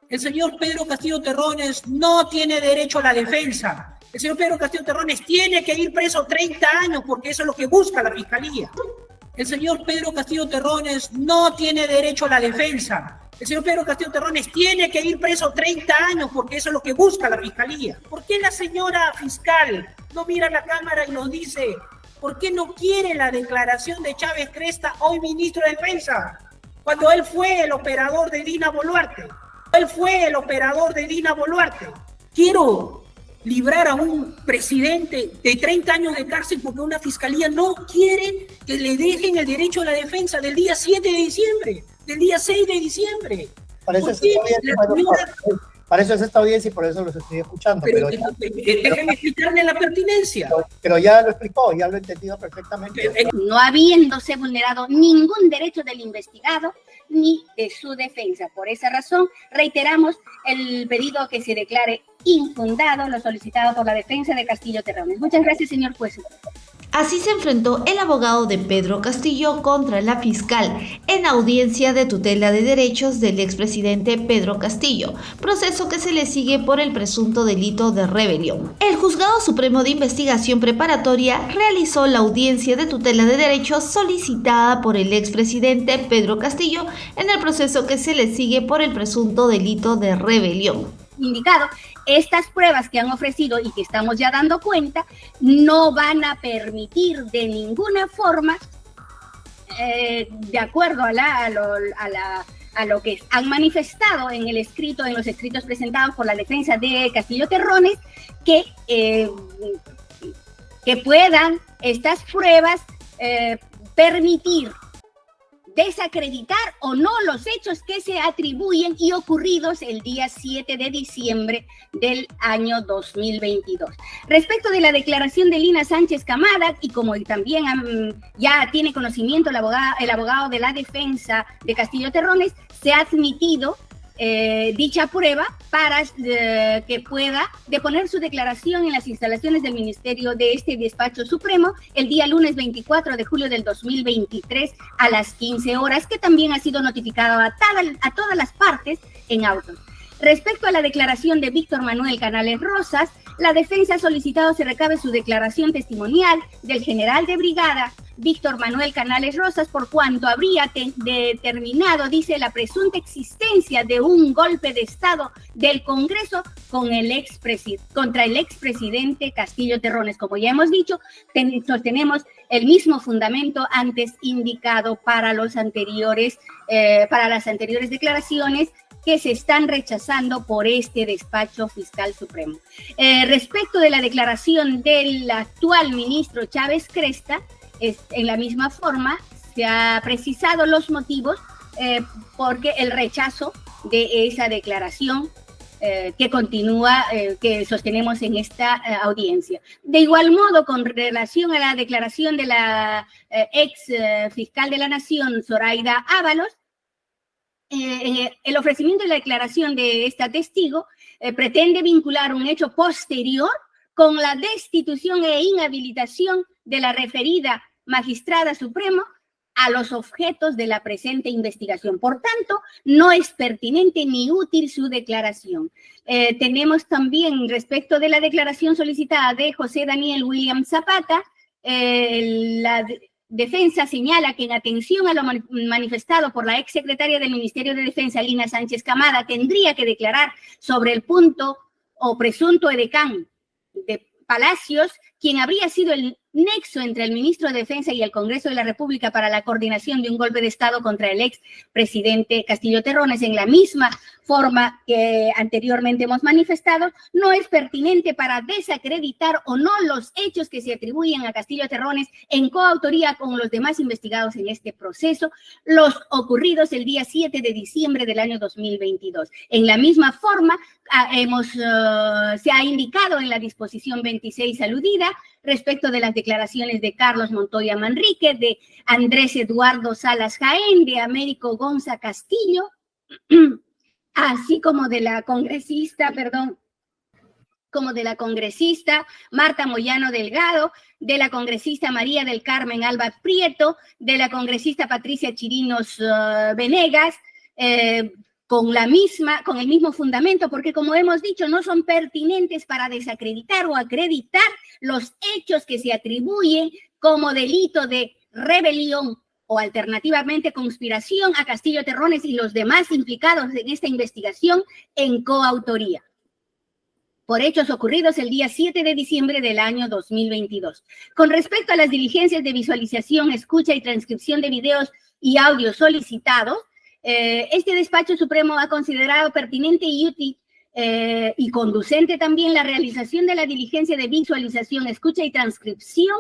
El señor Pedro Castillo Terrones no tiene derecho a la defensa. El señor Pedro Castillo Terrones tiene que ir preso 30 años porque eso es lo que busca la Fiscalía. El señor Pedro Castillo Terrones no tiene derecho a la defensa. El señor Pedro Castillo Terrones tiene que ir preso 30 años porque eso es lo que busca la Fiscalía. ¿Por qué la señora fiscal no mira a la cámara y nos dice por qué no quiere la declaración de Chávez Cresta, hoy ministro de Defensa, cuando él fue el operador de Dina Boluarte? Él fue el operador de Dina Boluarte. Quiero librar a un presidente de 30 años de cárcel porque una fiscalía no quiere que le dejen el derecho a la defensa del día 7 de diciembre, del día 6 de diciembre. Para eso es esta audiencia y por eso los estoy escuchando. Pero déjenme explicarle la pertinencia. Pero ya lo explicó, ya lo he entendido perfectamente. No habiéndose vulnerado ningún derecho del investigado ni de su defensa. Por esa razón, reiteramos el pedido que se declare infundado lo solicitado por la defensa de Castillo Terrones. Muchas gracias, señor juez. Así se enfrentó el abogado de Pedro Castillo contra la fiscal en audiencia de tutela de derechos del expresidente Pedro Castillo, proceso que se le sigue por el presunto delito de rebelión. El Juzgado Supremo de Investigación Preparatoria realizó la audiencia de tutela de derechos solicitada por el expresidente Pedro Castillo en el proceso que se le sigue por el presunto delito de rebelión. Indicado, estas pruebas que han ofrecido y que estamos ya dando cuenta no van a permitir de ninguna forma, de acuerdo a lo que han manifestado en el escrito, en los escritos presentados por la defensa de Castillo Terrones, que puedan estas pruebas permitir desacreditar o no los hechos que se atribuyen y ocurridos el día 7 de diciembre del año 2022. Respecto de la declaración de Lina Sánchez Camada, y como también ya tiene conocimiento el abogado de la defensa de Castillo Terrones, se ha admitido dicha prueba para que pueda deponer su declaración en las instalaciones del Ministerio de este Despacho Supremo el día lunes 24 de julio del 2023 a las 15 horas, que también ha sido notificado a todas las partes en autos. Respecto a la declaración de Víctor Manuel Canales Rosas, la defensa ha solicitado se recabe su declaración testimonial del general de brigada Víctor Manuel Canales Rosas por cuanto habría determinado, dice, la presunta existencia de un golpe de Estado del Congreso contra el expresidente Castillo Terrones. Como ya hemos dicho, sostenemos el mismo fundamento antes indicado para las anteriores declaraciones que se están rechazando por este despacho fiscal supremo. Respecto de la declaración del actual ministro Chávez Cresta, en la misma forma se ha precisado los motivos porque el rechazo de esa declaración que continúa, que sostenemos en esta audiencia. De igual modo, con relación a la declaración de la ex fiscal de la Nación, Zoraida Ábalos, el ofrecimiento de la declaración de esta testigo pretende vincular un hecho posterior con la destitución e inhabilitación de la referida magistrada suprema a los objetos de la presente investigación. Por tanto, no es pertinente ni útil su declaración. Tenemos también, respecto de la declaración solicitada de José Daniel William Zapata, la defensa señala que en atención a lo manifestado por la exsecretaria del Ministerio de Defensa, Lina Sánchez Camada, tendría que declarar sobre el punto o presunto edecán de Palacios, quien habría sido el nexo entre el ministro de Defensa y el Congreso de la República para la coordinación de un golpe de Estado contra el expresidente Castillo Terrones, en la misma forma que anteriormente hemos manifestado, no es pertinente para desacreditar o no los hechos que se atribuyen a Castillo Terrones en coautoría con los demás investigados en este proceso, los ocurridos el día 7 de diciembre del año 2022. En la misma forma, se ha indicado en la disposición 26 aludida respecto de las declaraciones de Carlos Montoya Manrique, de Andrés Eduardo Salas Jaén, de Américo Gonza Castillo, así como de la congresista Marta Moyano Delgado, de la congresista María del Carmen Alba Prieto, de la congresista Patricia Chirinos Venegas, con el mismo fundamento, porque como hemos dicho, no son pertinentes para desacreditar o acreditar los hechos que se atribuyen como delito de rebelión o alternativamente conspiración a Castillo Terrones y los demás implicados en esta investigación en coautoría, por hechos ocurridos el día 7 de diciembre del año 2022. Con respecto a las diligencias de visualización, escucha y transcripción de videos y audios solicitados, este despacho supremo ha considerado pertinente y útil y conducente también la realización de la diligencia de visualización, escucha y transcripción.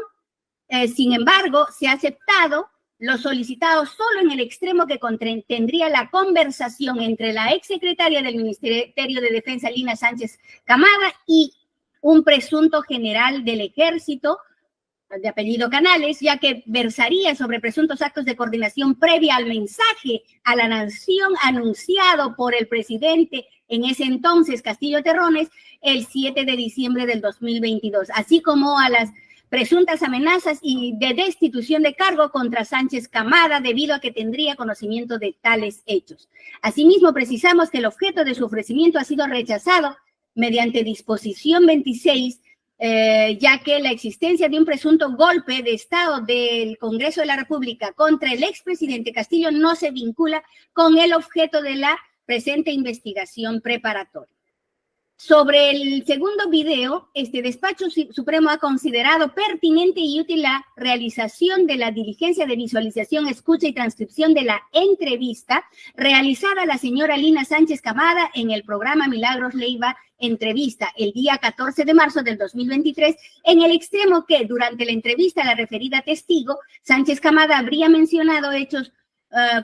Sin embargo, se ha aceptado lo solicitado solo en el extremo que contendría la conversación entre la exsecretaria del Ministerio de Defensa, Lina Sánchez Camada, y un presunto general del Ejército, de apellido Canales, ya que versaría sobre presuntos actos de coordinación previa al mensaje a la nación anunciado por el presidente en ese entonces, Castillo Terrones, el 7 de diciembre del 2022, así como a las presuntas amenazas y de destitución de cargo contra Sánchez Camada debido a que tendría conocimiento de tales hechos. Asimismo, precisamos que el objeto de su ofrecimiento ha sido rechazado mediante disposición 26, ya que la existencia de un presunto golpe de Estado del Congreso de la República contra el expresidente Castillo no se vincula con el objeto de la presente investigación preparatoria. Sobre el segundo video, este despacho supremo ha considerado pertinente y útil la realización de la diligencia de visualización, escucha y transcripción de la entrevista realizada a la señora Lina Sánchez Camada en el programa Milagros Leiva Entrevista el día 14 de marzo del 2023, en el extremo que durante la entrevista a la referida testigo, Sánchez Camada habría mencionado hechos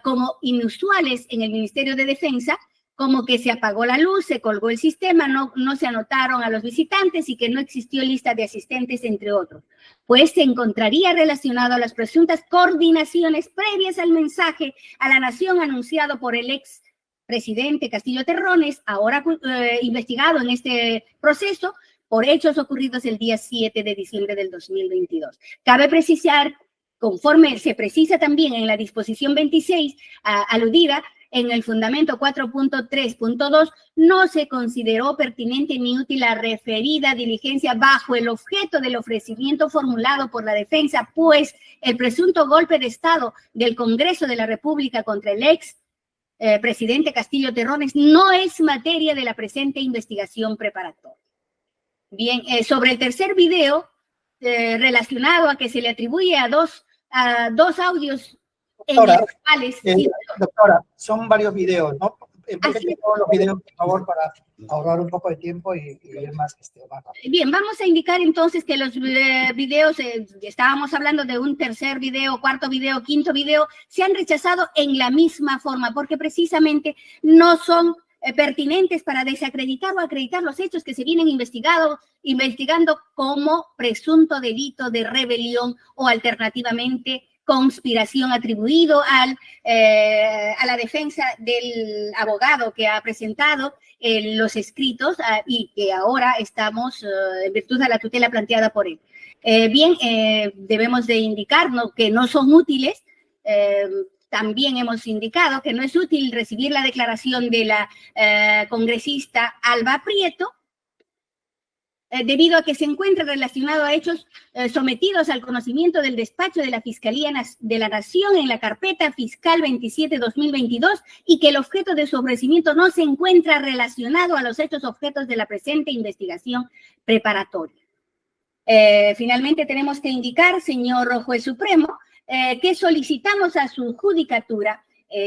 como inusuales en el Ministerio de Defensa, como que se apagó la luz, se colgó el sistema, no se anotaron a los visitantes y que no existió lista de asistentes, entre otros. Pues se encontraría relacionado a las presuntas coordinaciones previas al mensaje a la nación anunciado por el ex presidente Castillo Terrones, ahora investigado en este proceso por hechos ocurridos el día 7 de diciembre del 2022. Cabe precisar, conforme se precisa también en la disposición 26 aludida, en el fundamento 4.3.2, no se consideró pertinente ni útil la referida diligencia bajo el objeto del ofrecimiento formulado por la defensa, pues el presunto golpe de Estado del Congreso de la República contra el ex presidente Castillo Terrones no es materia de la presente investigación preparatoria. Bien, sobre el tercer video, relacionado a que se le atribuye a dos audios. Doctora, son varios videos, ¿no? Empecé todos los videos, por favor, para ahorrar un poco de tiempo y ver más. Bien, vamos a indicar entonces que los videos, estábamos hablando de un tercer video, cuarto video, quinto video, se han rechazado en la misma forma, porque precisamente no son pertinentes para desacreditar o acreditar los hechos que se vienen investigando como presunto delito de rebelión o alternativamente conspiración atribuido a la defensa del abogado que ha presentado los escritos y que ahora estamos en virtud de la tutela planteada por él. Debemos de indicar que no son útiles. También hemos indicado que no es útil recibir la declaración de la congresista Alba Prieto, debido a que se encuentra relacionado a hechos sometidos al conocimiento del despacho de la Fiscalía de la Nación en la carpeta fiscal 27-2022 y que el objeto de su ofrecimiento no se encuentra relacionado a los hechos objetos de la presente investigación preparatoria. Finalmente tenemos que indicar, señor juez supremo, que solicitamos a su judicatura,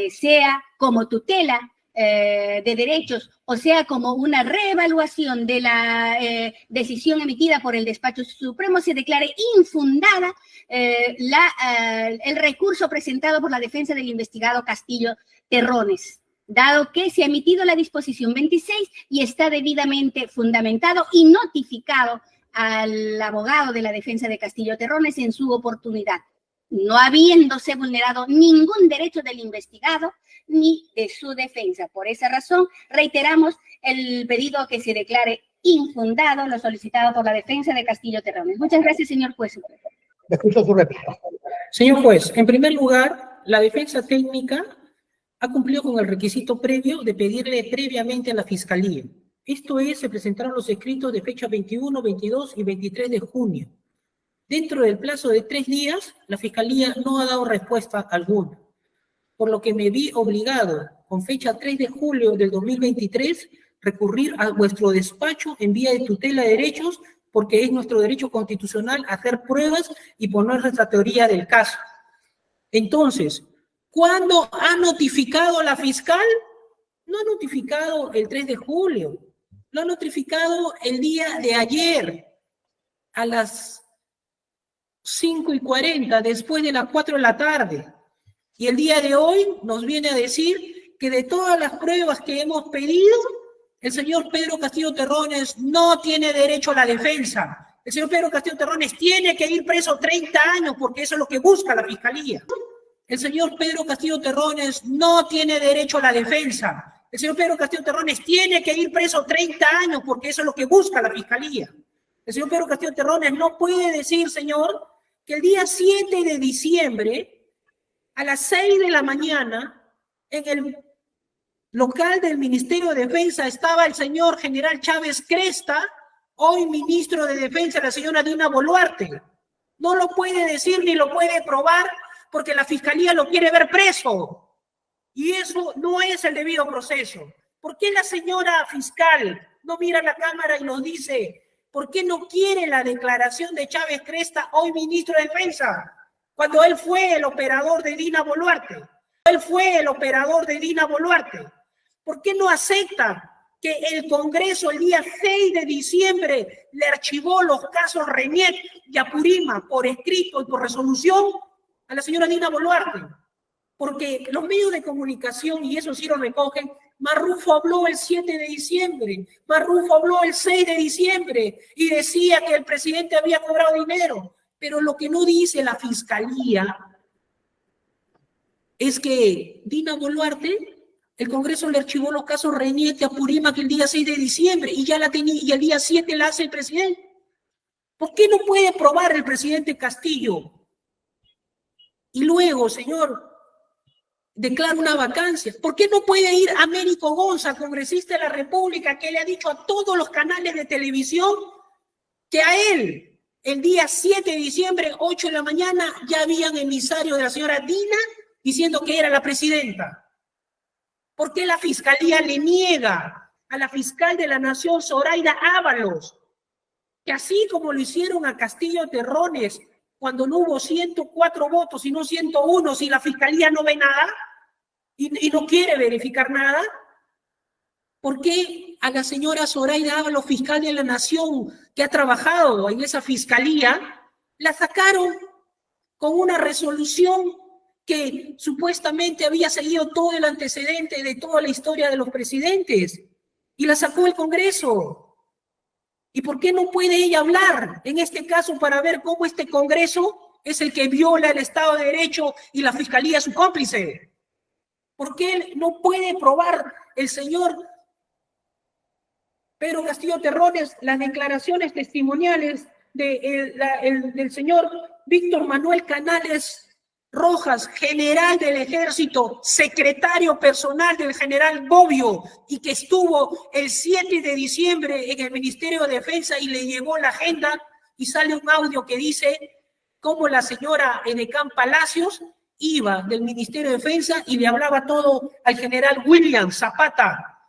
sea como tutela de derechos, o sea, como una reevaluación de la decisión emitida por el despacho supremo, se declare infundada el recurso presentado por la defensa del investigado Castillo Terrones, dado que se ha emitido la disposición 26 y está debidamente fundamentado y notificado al abogado de la defensa de Castillo Terrones en su oportunidad, no habiéndose vulnerado ningún derecho del investigado ni de su defensa. Por esa razón, reiteramos el pedido que se declare infundado lo solicitado por la defensa de Castillo Terrones. Muchas gracias, señor juez. Escucho su réplica. Señor juez, en primer lugar, la defensa técnica ha cumplido con el requisito previo de pedirle previamente a la Fiscalía. Esto es, se presentaron los escritos de fecha 21, 22 y 23 de junio. Dentro del plazo de 3 días, la Fiscalía no ha dado respuesta alguna, por lo que me vi obligado, con fecha 3 de julio del 2023, recurrir a vuestro despacho en vía de tutela de derechos, porque es nuestro derecho constitucional hacer pruebas y poner nuestra teoría del caso. Entonces, ¿cuándo ha notificado la fiscal? No ha notificado el 3 de julio, lo ha notificado el día de ayer, a las 5:40, después de las 4 de la tarde. Y el día de hoy nos viene a decir que de todas las pruebas que hemos pedido, el señor Pedro Castillo Terrones no tiene derecho a la defensa. El señor Pedro Castillo Terrones tiene que ir preso 30 años porque eso es lo que busca la Fiscalía. El señor Pedro Castillo Terrones no tiene derecho a la defensa. El señor Pedro Castillo Terrones tiene que ir preso 30 años porque eso es lo que busca la Fiscalía. El señor Pedro Castillo Terrones no puede decir, señor, que el día 7 de diciembre, a las 6 de la mañana, en el local del Ministerio de Defensa estaba el señor general Chávez Cresta, hoy ministro de Defensa, la señora Dina Boluarte. No lo puede decir ni lo puede probar porque la Fiscalía lo quiere ver preso. Y eso no es el debido proceso. ¿Por qué la señora fiscal no mira la cámara y nos dice por qué no quiere la declaración de Chávez Cresta, hoy ministro de Defensa, cuando él fue el operador de Dina Boluarte? Él fue el operador de Dina Boluarte. ¿Por qué no acepta que el Congreso el día 6 de diciembre le archivó los casos Reñet y Apurímac por escrito y por resolución a la señora Dina Boluarte? Porque los medios de comunicación, y eso sí lo recogen, Marrufo habló el 7 de diciembre, Marrufo habló el 6 de diciembre y decía que el presidente había cobrado dinero. Pero lo que no dice la Fiscalía es que Dina Boluarte, el Congreso le archivó los casos Reñete a Apurímac el día 6 de diciembre y ya la tenía, y el día 7 la hace el presidente. ¿Por qué no puede probar el presidente Castillo? Y luego, señor, declara una vacancia. ¿Por qué no puede ir Américo Gonza, congresista de la República, que le ha dicho a todos los canales de televisión que a él, el día 7 de diciembre, 8 de la mañana, ya habían emisarios de la señora Dina diciendo que era la presidenta? ¿Por qué la Fiscalía le niega a la fiscal de la Nación, Zoraida Ábalos, que así como lo hicieron a Castillo Terrones, cuando no hubo 104 votos, sino 101, si la Fiscalía no ve nada y no quiere verificar nada? ¿Por qué a la señora Zoraida Ábalos, fiscal de la Nación, que ha trabajado en esa Fiscalía, la sacaron con una resolución que supuestamente había seguido todo el antecedente de toda la historia de los presidentes y la sacó el Congreso? ¿Y por qué no puede ella hablar en este caso para ver cómo este Congreso es el que viola el Estado de Derecho y la Fiscalía es su cómplice? ¿Por qué no puede probar el señor Pedro Castillo Terrones las declaraciones testimoniales del señor Víctor Manuel Canales Rojas, general del Ejército, secretario personal del general Bobbio, y que estuvo el 7 de diciembre en el Ministerio de Defensa y le llevó la agenda, y sale un audio que dice cómo la señora Edecán Palacios iba del Ministerio de Defensa y le hablaba todo al general William Zapata,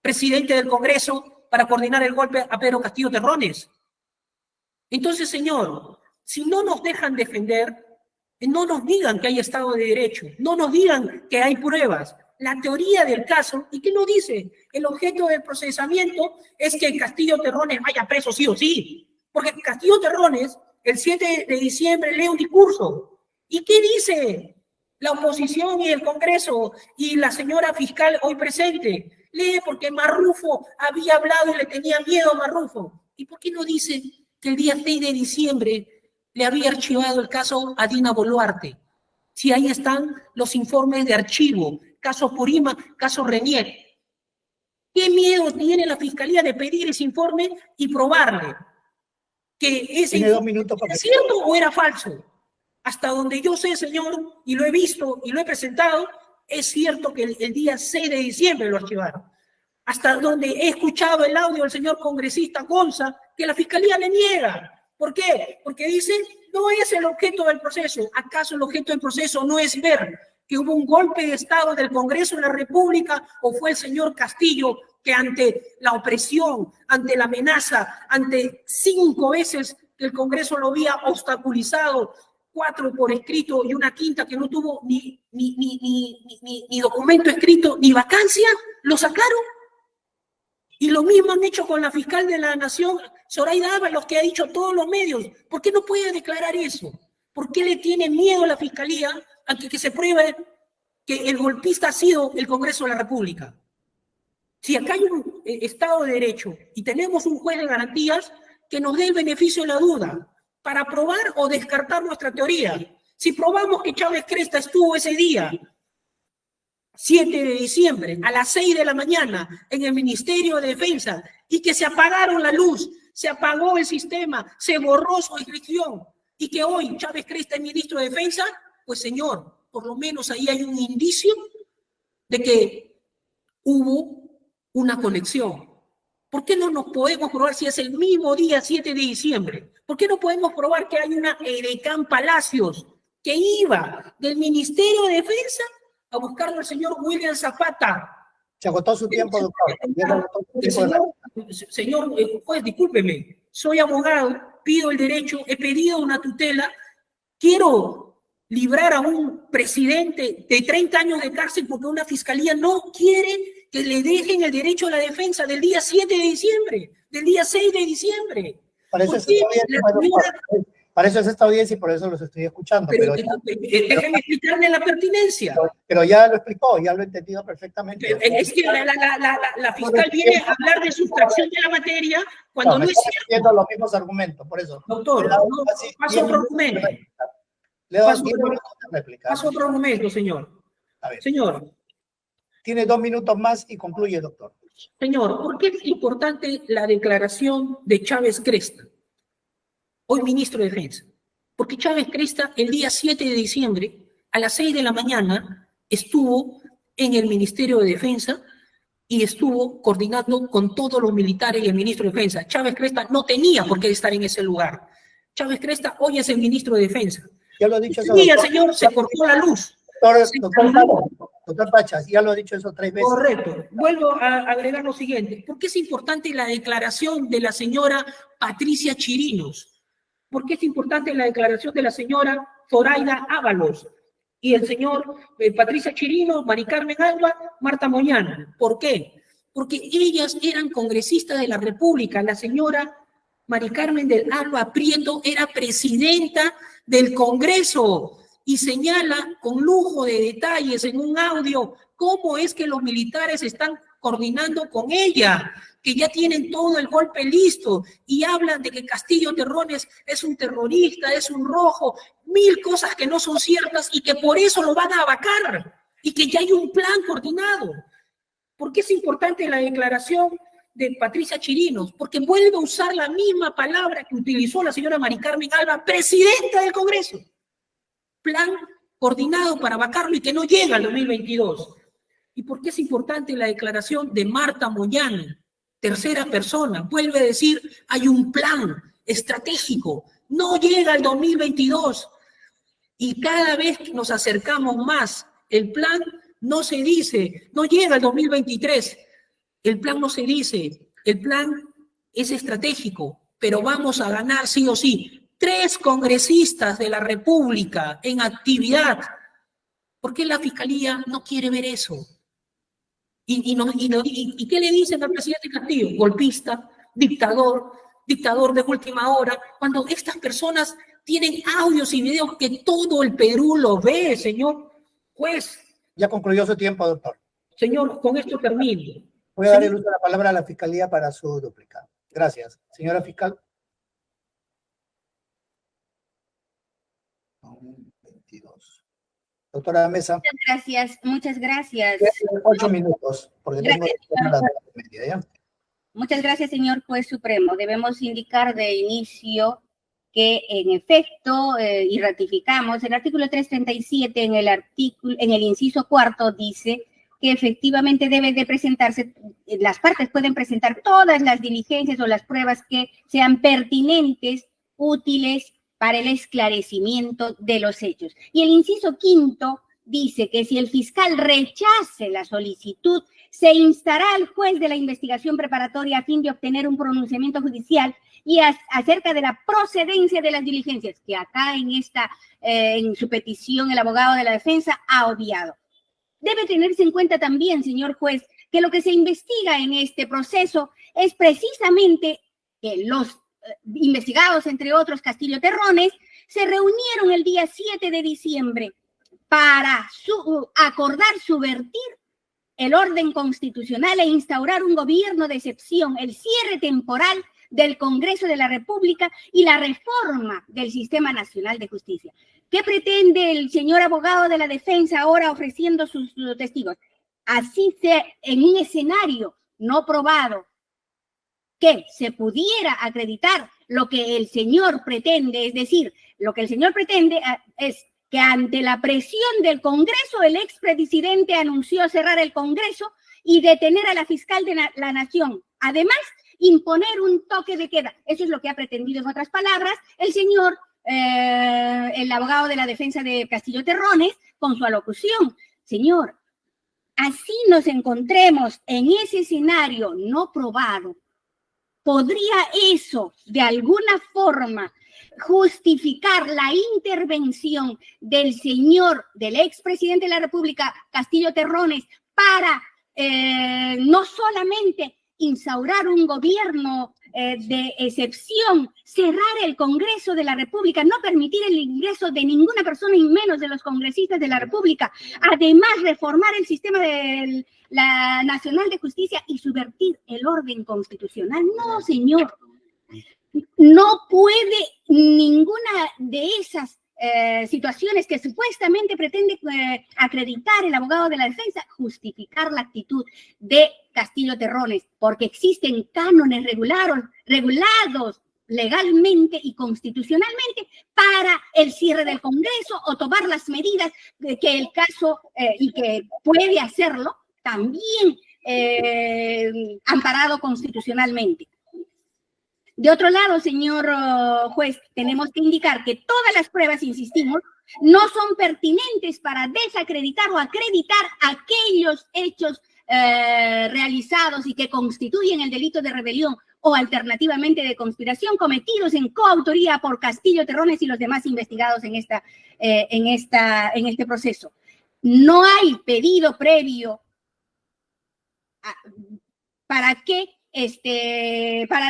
presidente del Congreso, para coordinar el golpe a Pedro Castillo Terrones? Entonces, señor, si no nos dejan defender, no nos digan que hay Estado de Derecho, no nos digan que hay pruebas. La teoría del caso, ¿y qué nos dice? El objeto del procesamiento es que Castillo Terrones vaya preso sí o sí, porque Castillo Terrones el 7 de diciembre lee un discurso. ¿Y qué dice la oposición y el Congreso y la señora fiscal hoy presente? Lee porque Marrufo había hablado y le tenía miedo a Marrufo. ¿Y por qué no dice que el día 6 de diciembre le había archivado el caso a Dina Boluarte? Si ahí están los informes de archivo, caso Apurímac, caso Reñet. ¿Qué miedo tiene la Fiscalía de pedir ese informe y probarle que ese informe era cierto o era falso? Hasta donde yo sé, señor, y lo he visto y lo he presentado, Es cierto que el día 6 de diciembre lo archivaron. Hasta donde he escuchado el audio del señor congresista Gonza, que la Fiscalía le niega. ¿Por qué? Porque dice, no es el objeto del proceso. ¿Acaso el objeto del proceso no es ver que hubo un golpe de Estado del Congreso de la República o fue el señor Castillo que ante la opresión, ante la amenaza, ante 5 veces que el Congreso lo había obstaculizado, 4 por escrito y una quinta que no tuvo ni documento escrito ni vacancia, lo sacaron? Y lo mismo han hecho con la fiscal de la Nación, Zoraida Ábalos, que ha dicho a todos los medios. ¿Por qué no puede declarar eso? ¿Por qué le tiene miedo a la Fiscalía a que se pruebe que el golpista ha sido el Congreso de la República? Si acá hay un Estado de Derecho y tenemos un juez de garantías que nos dé el beneficio de la duda para probar o descartar nuestra teoría. Si probamos que Chávez Cresta estuvo ese día, 7 de diciembre, a las 6 de la mañana, en el Ministerio de Defensa, y que se apagaron la luz, se apagó el sistema, se borró su inscripción, y que hoy Chávez Cresta es ministro de Defensa, pues señor, por lo menos ahí hay un indicio de que hubo una conexión. ¿Por qué no nos podemos probar si es el mismo día 7 de diciembre? ¿Por qué no podemos probar que hay una edecán Palacios que iba del Ministerio de Defensa a buscarlo al señor William Zapata? Se agotó su tiempo, doctor. Señor juez, discúlpeme, soy abogado, pido el derecho, he pedido una tutela, quiero librar a un presidente de 30 años de cárcel porque una fiscalía no quiere que le dejen el derecho a la defensa del día 7 de diciembre, del día 6 de diciembre. Para eso es esta audiencia y por eso los estoy escuchando. Pero déjenme explicarle la pertinencia. Pero ya lo explicó, ya lo he entendido perfectamente. Es que la fiscal viene a hablar de sustracción de la materia cuando no es cierto. Los mismos argumentos, por eso. Doctor, paso otro argumento. Le doy 10 minutos de réplica. Paso otro argumento, señor. A ver. Señor. Tiene 2 minutos más y concluye, doctor. Señor, ¿por qué es importante la declaración de Chávez Cresta, hoy ministro de Defensa? Porque Chávez Cresta el día 7 de diciembre a las 6 de la mañana estuvo en el Ministerio de Defensa y estuvo coordinando con todos los militares y el ministro de Defensa. Chávez Cresta no tenía por qué estar en ese lugar. Chávez Cresta hoy es el ministro de Defensa. Ya lo he dicho eso. Sí, el señor se cortó la luz. Doctor Pachas, ya lo he dicho eso 3 veces. Correcto. Vuelvo a agregar lo siguiente. ¿Por qué es importante la declaración de la señora Patricia Chirinos? ¿Por qué es importante la declaración de la señora Zoraida Ábalos y el señor Patricia Chirinos, Mari Carmen Alba, Marta Moyano? ¿Por qué? Porque ellas eran congresistas de la República. La señora Mari Carmen del Alba Prieto era presidenta del Congreso y señala con lujo de detalles en un audio cómo es que los militares están coordinando con ella, que ya tienen todo el golpe listo y hablan de que Castillo Terrones es un terrorista, es un rojo, 1000 cosas que no son ciertas y que por eso lo van a vacar y que ya hay un plan coordinado. ¿Por qué es importante la declaración de Patricia Chirinos? Porque vuelve a usar la misma palabra que utilizó la señora Mari Carmen Alba, presidenta del Congreso. Plan coordinado para vacarlo y que no llega al 2022. ¿Y por qué es importante la declaración de Marta Moyano, tercera persona? Vuelve a decir, hay un plan estratégico, no llega al 2022. Y cada vez que nos acercamos más, el plan no se dice, no llega al 2023. El plan no se dice, el plan es estratégico, pero vamos a ganar sí o sí. 3 congresistas de la República en actividad. ¿Por qué la Fiscalía no quiere ver eso? ¿Y qué le dicen al presidente Castillo? Golpista, dictador de última hora, cuando estas personas tienen audios y videos que todo el Perú lo ve, señor juez. Ya concluyó su tiempo, doctor. Señor, con esto termino. Voy a dar el uso de la palabra a la Fiscalía para su duplicado. Gracias. Señora fiscal. 22. Doctora Mesa. Muchas gracias. 8 minutos, porque tengo las 2:30, ¿ya? Muchas gracias, señor juez supremo. Debemos indicar de inicio que en efecto, y ratificamos, el artículo 337 en el inciso cuarto dice que efectivamente debe de presentarse, las partes pueden presentar todas las diligencias o las pruebas que sean pertinentes, útiles para el esclarecimiento de los hechos. Y el inciso quinto dice que si el fiscal rechace la solicitud, se instará al juez de la investigación preparatoria a fin de obtener un pronunciamiento judicial y acerca de la procedencia de las diligencias, que acá en su petición el abogado de la defensa ha obviado. Debe tenerse en cuenta también, señor juez, que lo que se investiga en este proceso es precisamente que los investigados, entre otros Castillo Terrones, se reunieron el día 7 de diciembre para acordar subvertir el orden constitucional e instaurar un gobierno de excepción, el cierre temporal del Congreso de la República y la reforma del Sistema Nacional de Justicia. ¿Qué pretende el señor abogado de la defensa ahora ofreciendo sus testigos? Así sea en un escenario no probado que se pudiera acreditar lo que el señor pretende, es decir, lo que el señor pretende es que ante la presión del Congreso, el expresidente anunció cerrar el Congreso y detener a la fiscal de la Nación. Además, imponer un toque de queda. Eso es lo que ha pretendido, en otras palabras, el señor, el abogado de la defensa de Castillo Terrones, con su alocución. Señor, así nos encontremos en ese escenario no probado, ¿podría eso de alguna forma justificar la intervención del expresidente de la República, Castillo Terrones, para no solamente instaurar un gobierno de excepción, cerrar el Congreso de la República, no permitir el ingreso de ninguna persona y menos de los congresistas de la República, además reformar el sistema de la Nacional de Justicia y subvertir el orden constitucional? No, señor. No puede ninguna de esas situaciones que supuestamente pretende acreditar el abogado de la defensa justificar la actitud de Castillo Terrones, porque existen cánones regulados legalmente y constitucionalmente para el cierre del Congreso o tomar las medidas que el caso y que puede hacerlo también amparado constitucionalmente. De otro lado, señor juez, tenemos que indicar que todas las pruebas, insistimos, no son pertinentes para desacreditar o acreditar aquellos hechos realizados y que constituyen el delito de rebelión o alternativamente de conspiración cometidos en coautoría por Castillo Terrones y los demás investigados en este proceso. No hay pedido previo para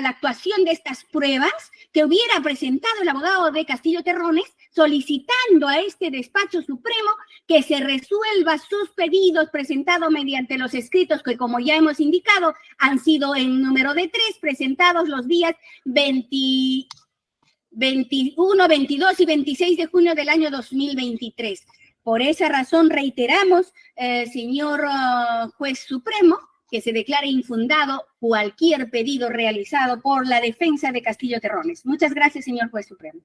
la actuación de estas pruebas que hubiera presentado el abogado de Castillo Terrones, solicitando a este despacho supremo que se resuelva sus pedidos presentados mediante los escritos que, como ya hemos indicado, han sido en número de 3, presentados los días 21, 22 y 26 de junio del año 2023. Por esa razón reiteramos, señor juez supremo, que se declare infundado cualquier pedido realizado por la defensa de Castillo Terrones. Muchas gracias, señor juez supremo.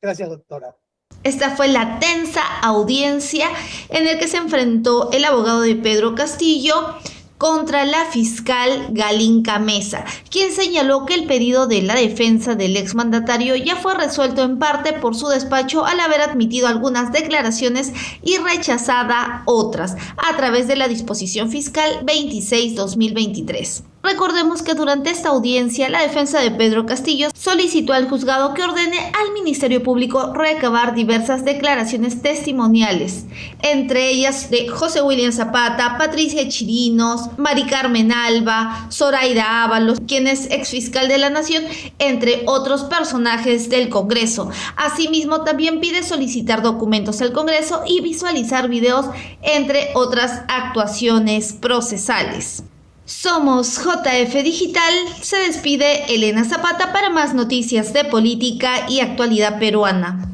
Gracias, doctora. Esta fue la tensa audiencia en la que se enfrentó el abogado de Pedro Castillo contra la fiscal Galinca Mesa, quien señaló que el pedido de la defensa del exmandatario ya fue resuelto en parte por su despacho al haber admitido algunas declaraciones y rechazada otras a través de la disposición fiscal 26/2023. Recordemos que durante esta audiencia la defensa de Pedro Castillo solicitó al juzgado que ordene al Ministerio Público recabar diversas declaraciones testimoniales, entre ellas de José William Zapata, Patricia Chirinos, Mari Carmen Alba, Zoraida Ábalos, quien es exfiscal de la Nación, entre otros personajes del Congreso. Asimismo, también pide solicitar documentos al Congreso y visualizar videos, entre otras actuaciones procesales. Somos JF Digital, se despide Elena Zapata para más noticias de política y actualidad peruana.